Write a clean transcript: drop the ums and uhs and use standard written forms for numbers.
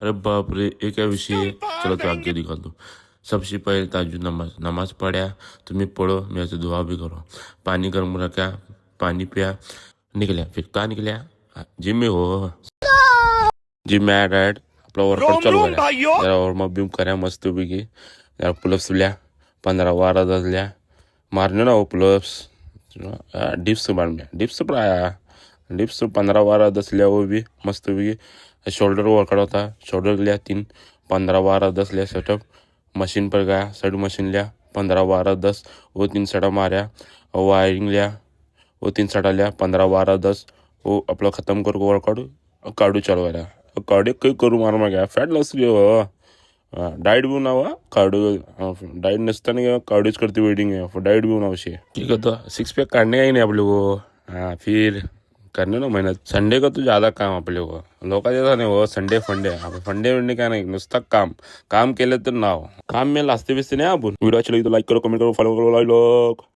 अरे बाप रे, ये क्या विषय है? चलो तो आगे दिखा दो। सबसे पहले ताजु नमाज नमाज पढ़ा, तुम्हें पढ़ो, मैं तो दुआ भी करो। पानी गर्म रखा, पानी पिया, निकलिया। फिर कहाँ निकलिया? जिम में हो? जिम में डैड आपला वर्कआउट चालू करा, जरा वॉर्मअप बिम करा मस्त पैकी, जरा पुलअप्स लिया, 15-12 10 मारने ना हो पुलअप्स, डिप्स मारने, डिप्स पर आया, डिप्स 15-12 10 लिया, वो भी मस्त पैकी। शोल्डर वर्कआउट होता, शोल्डर लिया 3-15-12 10 लिया सेटअप। मशीन पर गया, साइड मशीन लिया 15-12 10, वो 3 सेटअप मारा। और वायरिंग लिया, वो 3 सेटअप लिया 15-12 10, वो आपलं खत्म करू वर्कआउट, कार्डिओ चालू करा। कार्डिओ काही करू मार मग फॅट लॉस डाएट भी बनावा, कार्डिओ डाएट नसताना किंवा कार्डिओच करते वेटिंग है, डाएट भी बनावशी ठीक है। तो 6 पैक काढणे काही नाही आपले को। हाँ फिर करने ना मेहनत। संडे का तो ज़्यादा काम आपले को, लोक जैसा नाही हो संडे फंडे, आपण फंडे वंडे काय नाही, नुसतं काम काम केलं तर नाव काम में लाजते बिसते नाही आपण। व्हिडिओ अच्छा लगे तो लाईक करो, कमेंट करो, फॉलो करो, लाईक